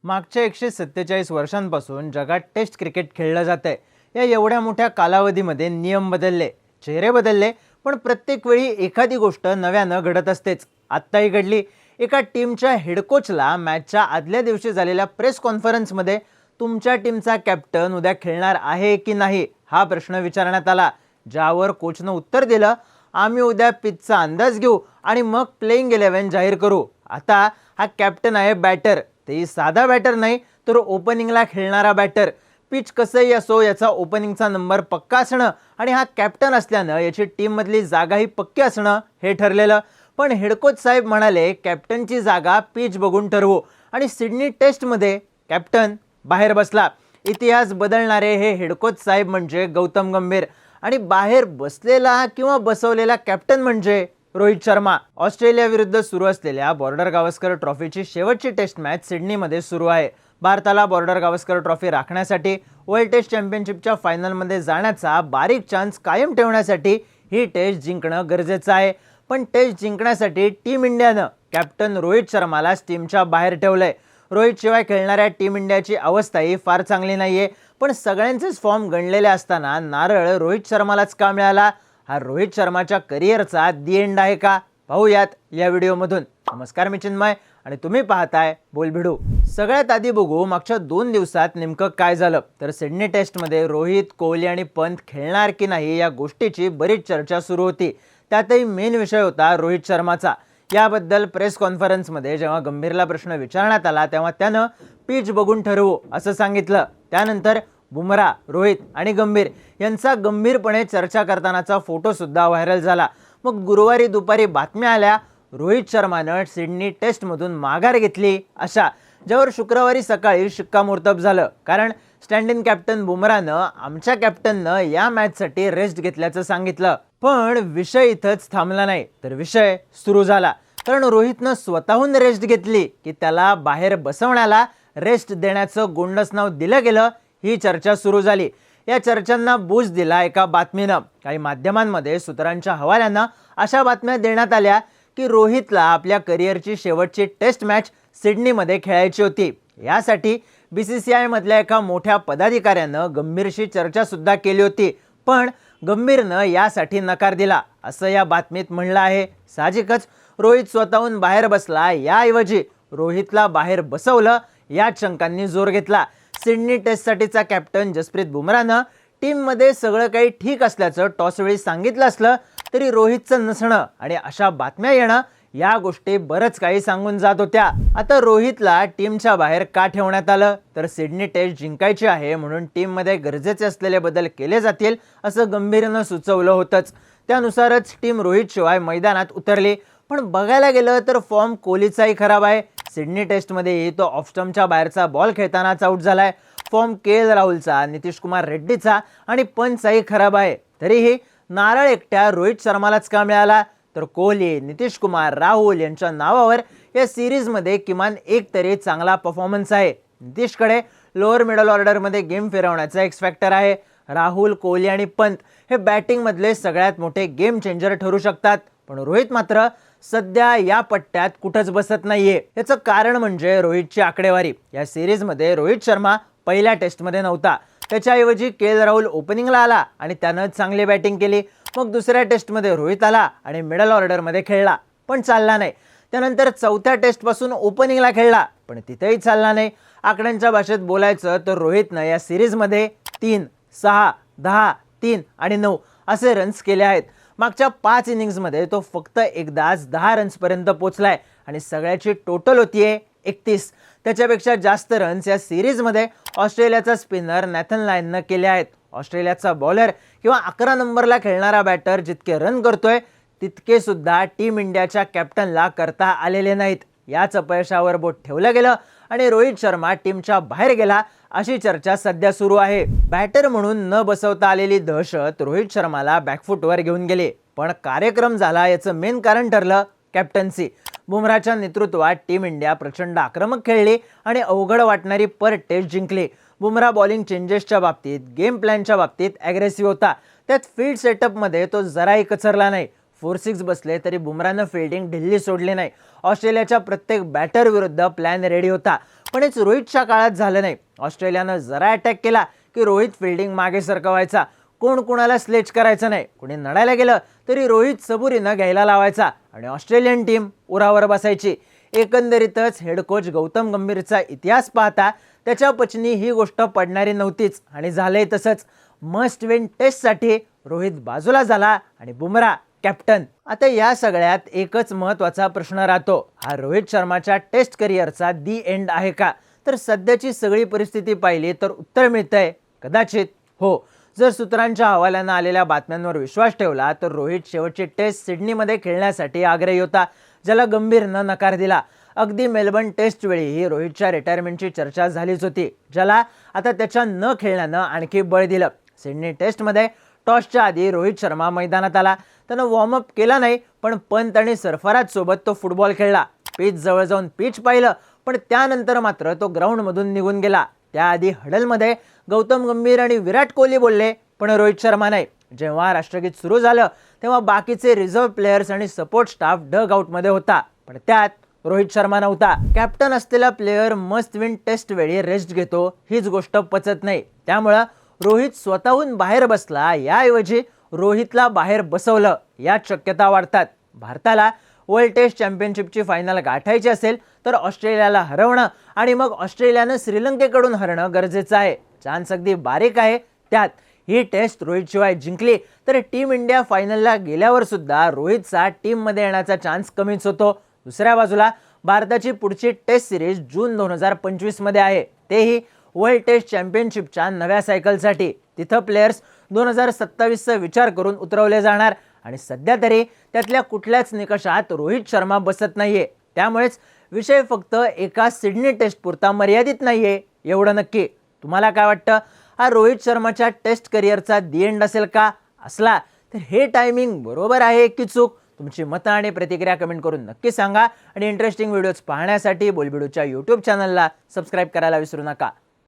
मागच्या 147 वर्षांपासून जगात टेस्ट क्रिकेट खेळलं जातंय। या एवढ्या मोठ्या कालावधीमध्ये नियम बदलले, चेहरे बदलले, पण प्रत्येक वेळी एखादी गोष्ट नव्यानं घडत असतेच। आत्ताही घडली। एका टीमच्या हेड कोचला मॅचच्या आदल्या दिवशी झालेल्या प्रेस कॉन्फरन्समध्ये तुमच्या टीमचा कॅप्टन उद्या खेळणार आहे की नाही हा प्रश्न विचारण्यात आला, ज्यावर कोचनं उत्तर दिलं, आम्ही उद्या पिचचा अंदाज घेऊ आणि मग प्लेइंग 11 जाहीर करू। आता हा कॅप्टन आहे बॅटर, तेही साधा बॅटर नाही तर ओपनिंगला खेळणारा बॅटर। पिच कसंही असो, याचा ओपनिंगचा नंबर पक्का असणं आणि हा कॅप्टन असल्यानं याची टीममधली जागाही पक्की असणं हे ठरलेलं। पण हेड कोच साहेब म्हणाले, कॅप्टनची जागा पिच बघून ठरवू, आणि सिडनी टेस्टमध्ये कॅप्टन बाहेर बसला। इतिहास बदलणारे हे हेड कोच साहेब म्हणजे गौतम गंभीर, आणि बाहेर बसलेला किंवा बसवलेला कॅप्टन म्हणजे रोहित शर्मा। ऑस्ट्रेलिया विरुद्ध सुरू असलेल्या बॉर्डर गावस्कर ट्रॉफीची शेवटची टेस्ट मॅच सिडनीमध्ये सुरू आहे। भारताला बॉर्डर गावस्कर ट्रॉफी राखण्यासाठी वर्ल्ड टेस्ट चॅम्पियनशिपच्या फायनलमध्ये जाण्याचा बारीक चान्स कायम ठेवण्यासाठी ही टेस्ट जिंकणं गरजेचं आहे। पण टेस्ट जिंकण्यासाठी टीम इंडियानं कॅप्टन रोहित शर्माला टीमच्या बाहेर ठेवलंय। रोहित शिवाय खेळणाऱ्या टीम इंडियाची अवस्थाही फार चांगली नाहीये, पण सगळ्यांचेच फॉर्म गणलेले असताना नारळ रोहित शर्मालाच का मिळाला? हा रोहित शर्माच्या करिअरचा दी एंड आहे का? पाहूयात या व्हिडिओमधून। नमस्कार, मी चिन्मय आणि तुम्ही पाहताय बोलभिडू। सगळ्यात आधी बघू मागच्या 2 दिवसात नेमकं काय झालं। तर सिडनी टेस्टमध्ये रोहित, कोहली आणि पंत खेळणार की नाही या गोष्टीची बरीच चर्चा सुरू होती। त्यातही मेन विषय होता रोहित शर्माचा। याबद्दल प्रेस कॉन्फरन्समध्ये जेव्हा गंभीरला प्रश्न विचारण्यात आला तेव्हा त्यानं पिच बघून ठरवू असं सांगितलं। त्यानंतर बुमराह, रोहित आणि गंभीर यांचा गंभीरपणे चर्चा करतानाचा फोटो सुद्धा व्हायरल झाला। मग गुरुवारी दुपारी बातम्या आल्या, रोहित शर्मानं सिडनी टेस्टमधून माघार घेतली अशा, ज्यावर शुक्रवारी सकाळी शिक्कामोर्तब झालं। कारण स्टँड इन कॅप्टन बुमराहनं आमच्या कॅप्टननं या मॅचसाठी रेस्ट घेतल्याचं सांगितलं। पण विषय इथंच थांबला नाही, तर विषय सुरू झाला। कारण रोहितनं स्वतःहून रेस्ट घेतली की त्याला बाहेर बसवण्याला रेस्ट देण्याचं गोंडस नाव दिलं गेलं, ही चर्चा सुरू झाली। या चर्चांना बूज दिला एका बातमीनं। काही माध्यमांमध्ये सूत्रांच्या हवाल्यानं अशा बातम्या देण्यात आल्या की रोहितला आपल्या करिअरची शेवटची टेस्ट मॅच सिडनीमध्ये खेळायची होती। यासाठी BCCI मधल्या एका मोठ्या पदाधिकाऱ्यानं गंभीरशी चर्चा सुद्धा केली होती, पण गंभीरनं यासाठी नकार दिला असं या बातमीत म्हणलं आहे। साहजिकच रोहित स्वतःहून बाहेर बसला, याऐवजी रोहितला बाहेर बसवलं, या शंकांनी जोर घेतला। सिडनी टेस्टसाठीचा कॅप्टन जसप्रीत बुमराहनं टीममध्ये सगळं काही ठीक असल्याचं टॉसवेळी सांगितलं असलं तरी रोहितचं नसणं आणि अशा बातम्या येणं या गोष्टी बरंच काही सांगून जात होत्या। आता रोहितला टीमच्या बाहेर का ठेवण्यात आलं? तर सिडनी टेस्ट जिंकायची आहे म्हणून टीममध्ये गरजेचे असलेले बदल केले जातील असं गंभीरनं सुचवलं होतंच। त्यानुसारच टीम रोहित शिवाय मैदानात उतरली। पण बघायला गेलं तर फॉर्म कोहलीचाही खराब आहे। सिडनी टेस्टमध्येही तो ऑफ स्टंपच्या बाहेरचा बॉल खेळतानाच आउट झालाय। फॉर्म KL राहुलचा, नितीश कुमार रेड्डीचा आणि पंतचाही खराब आहे। तरीही नारळ एकट्या रोहित शर्मालाच का मिळाला? तर कोहली, नितीश कुमार, राहुल यांच्या नावावर या सिरीजमध्ये किमान एक तरी चांगला परफॉर्मन्स आहे। नितीशकडे लोअर मिडल ऑर्डरमध्ये गेम फिरवण्याचा एक्स फॅक्टर आहे। राहुल, कोहली आणि पंत हे बॅटिंगमधले सगळ्यात मोठे गेम चेंजर ठरू शकतात, पण रोहित मात्र सध्या या पट्ट्यात कुठंच बसत नाहीये। याचं कारण म्हणजे रोहितची आकडेवारी। या सिरीजमध्ये रोहित शर्मा पहिल्या टेस्टमध्ये नव्हता, त्याच्याऐवजी KL राहुल ओपनिंगला आला आणि त्यानं चांगली बॅटिंग केली। मग दुसऱ्या टेस्टमध्ये रोहित आला आणि मिडल ऑर्डरमध्ये खेळला, पण चालला नाही। त्यानंतर चौथ्या टेस्टपासून ओपनिंगला खेळला, पण तिथेही चालला नाही। आकड्यांच्या भाषेत बोलायचं तर रोहितनं या सिरीजमध्ये 3, 6, 10, 3 आणि 9 असे रन्स केले आहेत। मागच्या 5 इनिंग्समध्ये तो फक्त एकदाच 10 रन्सपर्यंत पोहोचलाय आणि सगळ्याची टोटल होतीये 31। त्याच्यापेक्षा जास्त रन्स या सिरीजमध्ये ऑस्ट्रेलियाचा स्पिनर नॅथन लायननं केले आहेत। ऑस्ट्रेलियाचा बॉलर किंवा 11 नंबरला खेळणारा बॅटर जितके रन करतोय तितके सुद्धा टीम इंडियाच्या कॅप्टनला करता आलेले नाहीत। याच अपयशावर बोट ठेवलं गेलं आणि रोहित शर्मा टीमच्या बाहेर गेला अशी चर्चा सध्या सुरू आहे। बॅटर म्हणून न बसवता आलेली दहशत रोहित शर्माला बॅकफुटवर घेऊन गेली, पण कार्यक्रम झाला याचं मेन कारण ठरलं कॅप्टन्सी। बुमराहच्या नेतृत्वात टीम इंडिया प्रचंड आक्रमक खेळली आणि अवघड वाटणारी पर टेस्ट जिंकली। बुमराह बॉलिंग चेंजेसच्या बाबतीत, गेम प्लॅनच्या बाबतीत ॲग्रेसिव्ह होता। त्यात फील्ड सेटअपमध्ये तो जराही कचरला नाही। 4-6 बसले तरी बुमरानं फिल्डिंग ढिल्ली सोडली नाही. ऑस्ट्रेलियाच्या प्रत्येक बॅटर विरुद्ध प्लॅन रेडी होता. पण हेच रोहितच्या काळात झालं नाही. ऑस्ट्रेलियानं जरा अटॅक केला की रोहित फिल्डिंग मागे सरकवायचा. कोण कुणाला स्लेच करायचं नाही. कुणी नडायला गेलं तरी रोहित सबुरीनं घ्यायला लावायचा आणि ऑस्ट्रेलियन टीम उरावर बसायची. एकंदरीतच हेड कोच गौतम गंभीरचा इतिहास पाहता त्याच्या पचनी ही गोष्ट पडणारी नव्हतीच आणि झालंय तसंच. मस्ट विन टेस्टसाठी रोहित बाजूला झाला आणि बुमरा कॅप्टन. आता या सगळ्यात एकच महत्त्वाचा प्रश्न राहतो, हा रोहित शर्माच्या टेस्ट करिअरचा दी एंड आहे का? तर सध्याची सगळी परिस्थिती पाहिली तर उत्तर मिळतंय कदाचित हो. जर सूत्रांच्या हवाल्यानं आलेल्या बातम्यांवर विश्वास ठेवला तर रोहित शेवटची टेस्ट सिडनीमध्ये खेळण्यासाठी आग्रही होता, ज्याला गंभीरनं नकार दिला. अगदी मेलबर्न टेस्ट वेळीही रोहितच्या रिटायरमेंटची चर्चा झालीच होती, ज्याला आता त्याच्या न खेळण्यानं आणखी बळ दिलं. सिडनी टेस्टमध्ये टॉसच्या आधी रोहित शर्मा मैदानात आला. त्यानं वॉर्मअप केला नाही, पण पंत आणि सरफराज सोबत तो फुटबॉल खेळला. पिच जवळ जाऊन पिच पाहिलं, पण त्यानंतर मात्र तो ग्राउंडमधून निघून गेला. त्याआधी हडलमध्ये गौतम गंभीर आणि विराट कोहली बोलले, पण रोहित शर्मा नाही. जेव्हा राष्ट्रगीत सुरू झालं तेव्हा बाकीचे रिझर्व्ह प्लेयर्स आणि सपोर्ट स्टाफ डग आउटमध्ये होता, पण त्यात रोहित शर्मा नव्हता. कॅप्टन असलेला प्लेयर मस्ट विन टेस्ट वेळी रेस्ट घेतो, हीच गोष्ट पचत नाही. त्यामुळं रोहित स्वतःहून बाहेर बसला, याऐवजी रोहितला बाहेर बसवलं, यात शक्यता वाढतात. भारताला वर्ल्ड टेस्ट चॅम्पियनशिपची फायनल गाठायची असेल तर ऑस्ट्रेलियाला हरवणं आणि मग ऑस्ट्रेलियानं श्रीलंकेकडून हरणं गरजेचं आहे. चान्स अगदी बारीक आहे. त्यात ही टेस्ट रोहितशिवाय जिंकली तर टीम इंडिया फायनलला गेल्यावर सुद्धा रोहितचा टीममध्ये येण्याचा चान्स कमीच होतो. दुसऱ्या बाजूला भारताची पुढची टेस्ट सिरीज जून 2025 मध्ये आहे, तेही वर्ल्ड टेस्ट चॅम्पियनशिपच्या नव्या सायकलसाठी. तिथं प्लेयर्स 2027चा विचार करून उतरवले जाणार आणि सध्या तरी त्यातल्या कुठल्याच निकषात रोहित शर्मा बसत नाहीये. त्यामुळेच विषय फक्त एका सिडनी टेस्ट पुरता मर्यादित नाहीये, एवढं नक्की. तुम्हाला काय वाटतं, हा रोहित शर्माच्या टेस्ट करिअरचा दी एंड असेल का? असला तर हे टायमिंग बरोबर आहे की चूक? तुमची मतं आणि प्रतिक्रिया कमेंट करून नक्की सांगा आणि इंटरेस्टिंग व्हिडिओज पाहण्यासाठी बोलबिडूच्या यूट्यूब चॅनलला सबस्क्राईब करायला विसरू नका.